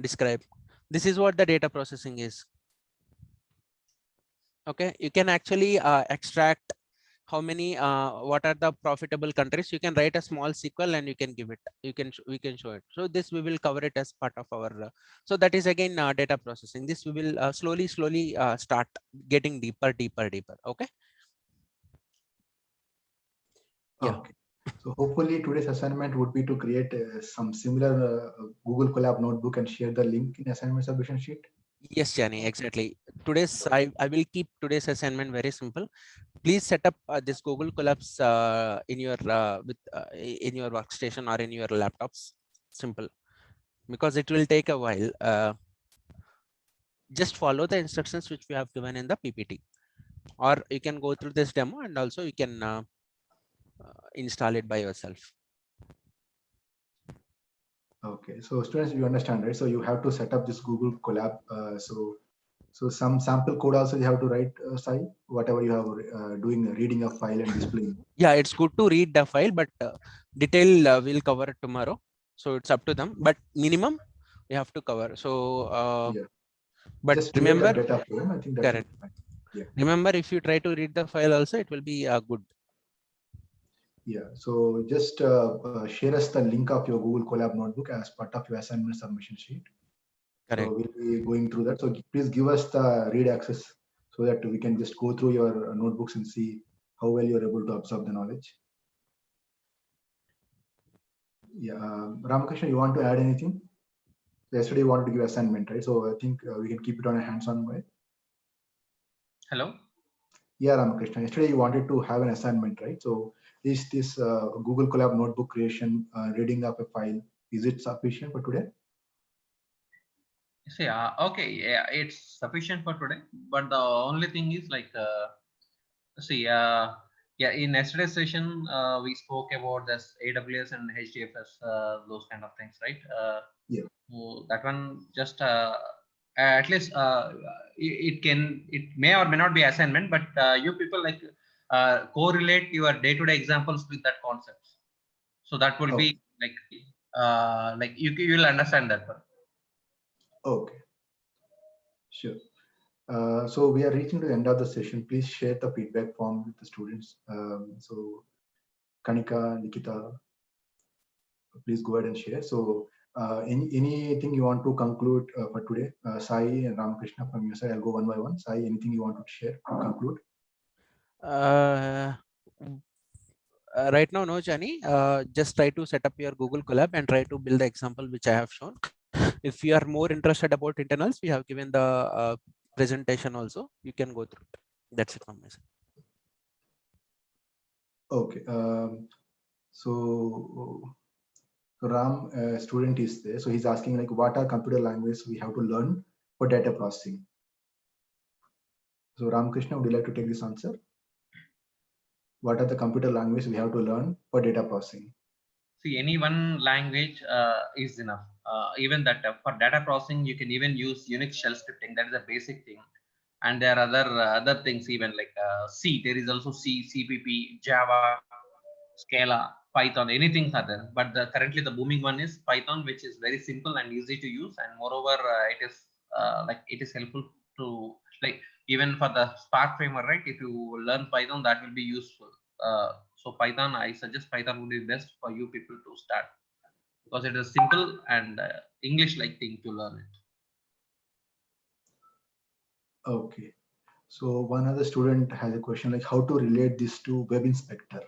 describe. This is what the data processing is. Okay, you can actually extract how many what are the profitable countries. You can write a small SQL and you can give it, we can show it. So this we will cover it as part of our so that is again data processing. This we will slowly start getting deeper. Okay. Yeah. Okay. So hopefully today's assignment would be to create some similar Google Colab notebook and share the link in assignment submission sheet. Yes, Jani, exactly. Today's I will keep today's assignment very simple. Please set up this Google Colabs in your in your workstation or in your laptops. Simple, because it will take a while. Just follow the instructions which we have given in the PPT, or you can go through this demo and also you can install it by yourself. Okay, so students, you understand, right? So you have to set up this Google Colab. So some sample code also you have to write, Sai, whatever you have doing, reading a file and displaying. Yeah, it's good to read the file, but detail we'll cover it tomorrow. So it's up to them, but minimum you have to cover. So Yeah. but Just remember, data frame, I think that's correct. fine. Yeah. Remember, if you try to read the file also, it will be good. Yeah, so just share us the link of your Google Colab notebook as part of your assignment submission sheet. Correct. So we'll be going through that. So please give us the read access so that we can just go through your notebooks and see how well you're able to absorb the knowledge. Yeah, Ramakrishna, you want to add anything? Yesterday you wanted to give assignment, right? So I think we can keep it on a hands-on way. Hello. Yeah, Ramakrishna, yesterday you wanted to have an assignment, right? So is this Google Colab notebook creation, reading up a file, is it sufficient for today? See, okay, yeah, it's sufficient for today. But the only thing is like, see, yeah, in yesterday's session, we spoke about this AWS and HDFS, those kind of things, right? Yeah. So that one just at least it may or may not be assignment, but you people like correlate your day-to-day examples with that concepts. So that will be like you will understand that one. Okay, sure. So we are reaching to the end of the session. Please share the feedback form with the students. So Kanika, Nikita, please go ahead and share. So anything you want to conclude for today? Sai and Ramakrishna from your side, I'll go one by one. Sai, anything you want to share to conclude? Right now, no, Jani. Just try to set up your Google Colab and try to build the example which I have shown. If you are more interested about internals, we have given the presentation also. You can go through it. That's it from my side. Okay. So Ram, student is there. So he's asking like, what are computer languages we have to learn for data processing? So Ramakrishna, would you like to take this answer? What are the computer languages we have to learn for data processing? See, any one language is enough. Even that for data processing, you can even use Unix shell scripting. That is a basic thing. And there are other things even like C. There is also C, CPP, Java, Scala, Python. Anything other. But currently the booming one is Python, which is very simple and easy to use. And moreover, it is helpful to like even for the Spark framework, right? If you learn Python, that will be useful. So Python, I suggest Python would be best for you people to start because it is simple and English-like thing to learn it. Okay. So one other student has a question like how to relate this to Web Inspector.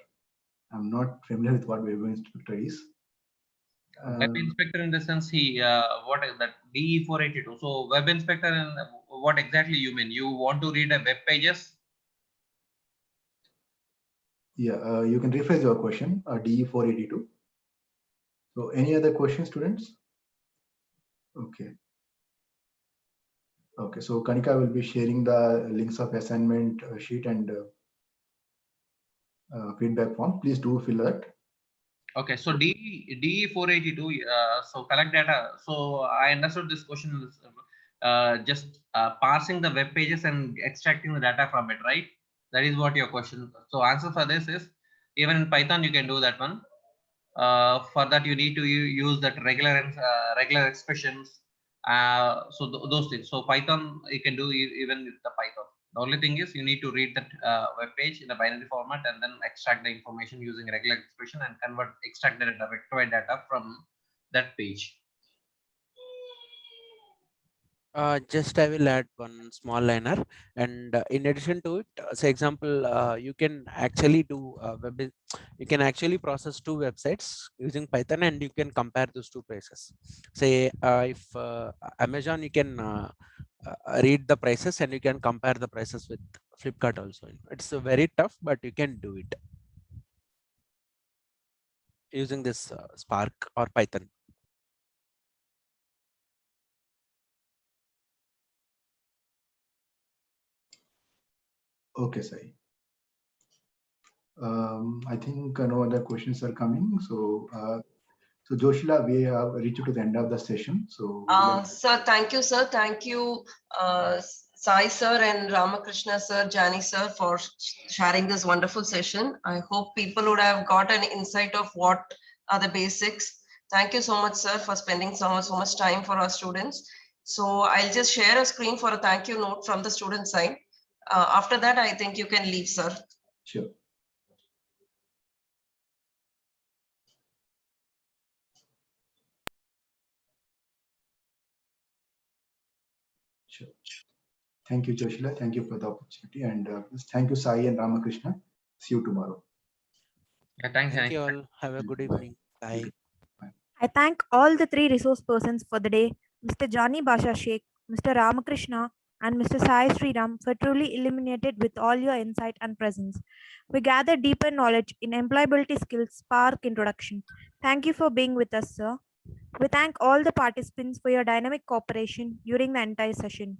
I'm not familiar with what Web Inspector is. Web Inspector in the sense what is that DE482. So Web Inspector and what exactly you mean? You want to read a web pages? Yeah, you can rephrase your question, DE 482. So any other questions, students? Okay. Okay, so Kanika will be sharing the links of assignment sheet and feedback form. Please do fill that. Okay, so DE 482. So collect data. So I understood this question is just parsing the web pages and extracting the data from it, right? That is what your question. So answer for this is even in Python you can do that one. For that you need to use that regular expressions. So those things. So Python you can do even with the Python. The only thing is you need to read that web page in a binary format and then extract the information using regular expression and extract the required data from that page. Just I will add one small liner, and in addition to it, say example, you can actually do you can actually process two websites using Python, and you can compare those two prices. Say if Amazon, you can read the prices and you can compare the prices with Flipkart also. It's very tough, but you can do it using this Spark or Python. Okay, Sai. I think no other questions are coming. So, so Joshila, we have reached to the end of the session. So, Sir, thank you, sir. Thank you, Sai sir and Ramakrishna sir, Jani sir, for sharing this wonderful session. I hope people would have got an insight of what are the basics. Thank you so much, sir, for spending so much time for our students. So I'll just share a screen for a thank you note from the student side. After that, I think you can leave, sir. sure. Sure. Thank you, Joshila. Thank you for the opportunity. And thank you, Sai and Ramakrishna. See you tomorrow. Yeah, thanks. Thank Jani. you all. Have a good evening. Bye. I thank all the three resource persons for the day, Mr. Johnny Basha Sheikh, Mr. Ramakrishna, and Mr. Sai Sriram for truly illuminated with all your insight and presence. We gather deeper knowledge in employability skills Spark introduction. Thank you for being with us, sir. We thank all the participants for your dynamic cooperation during the entire session.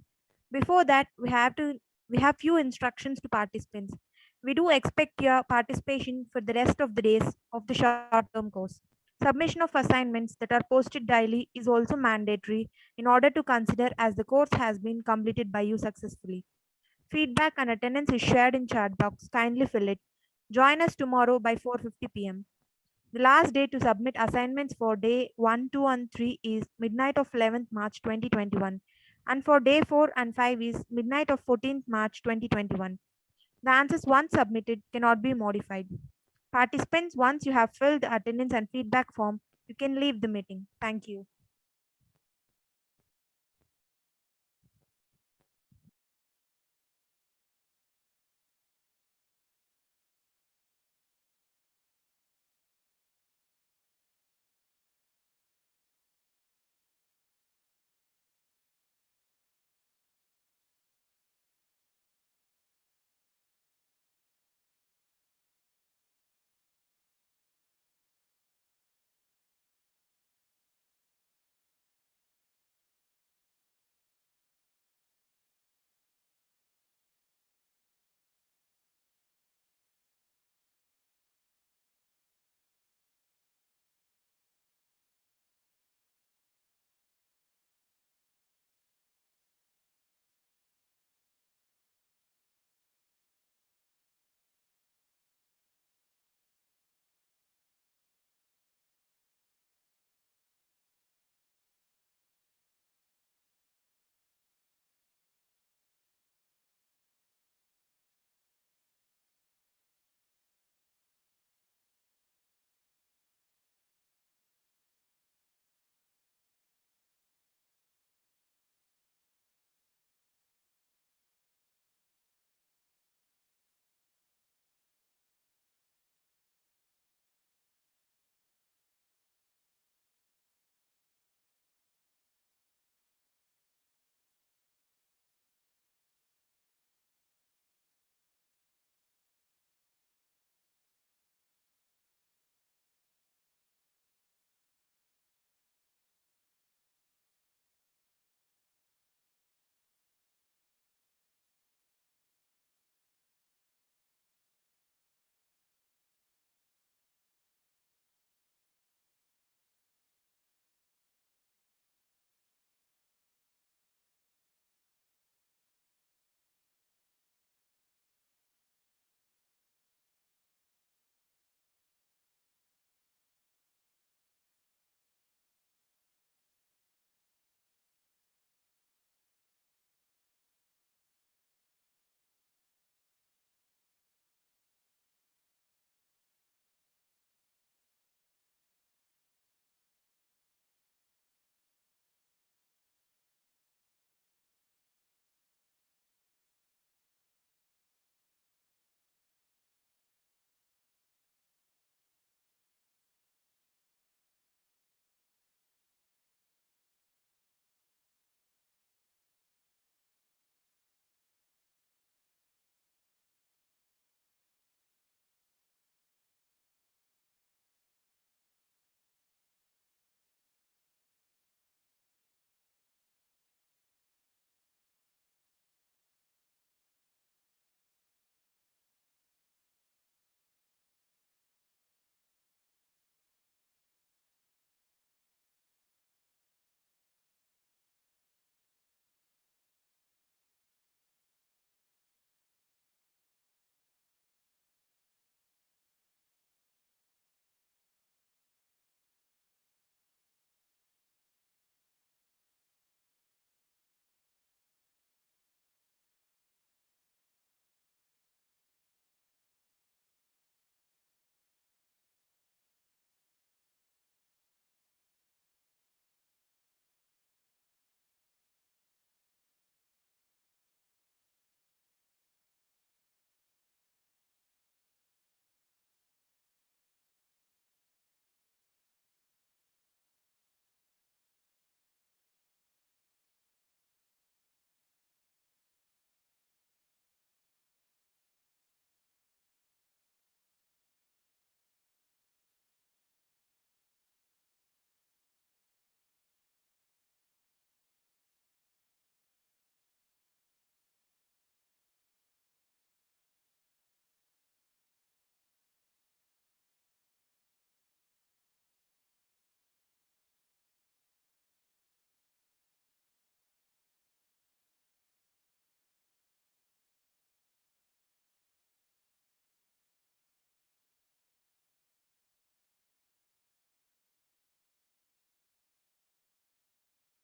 Before that, we have few instructions to participants. We do expect your participation for the rest of the days of the short-term course. Submission of assignments that are posted daily is also mandatory in order to consider as the course has been completed by you successfully. Feedback and attendance is shared in chat box. Kindly fill it. Join us tomorrow by 4:50 p.m. The last day to submit assignments for day 1, 2, and 3 is midnight of 11th March 2021. And for day 4 and 5 is midnight of 14th March 2021. The answers once submitted cannot be modified. Participants, once you have filled the attendance and feedback form, you can leave the meeting. Thank you.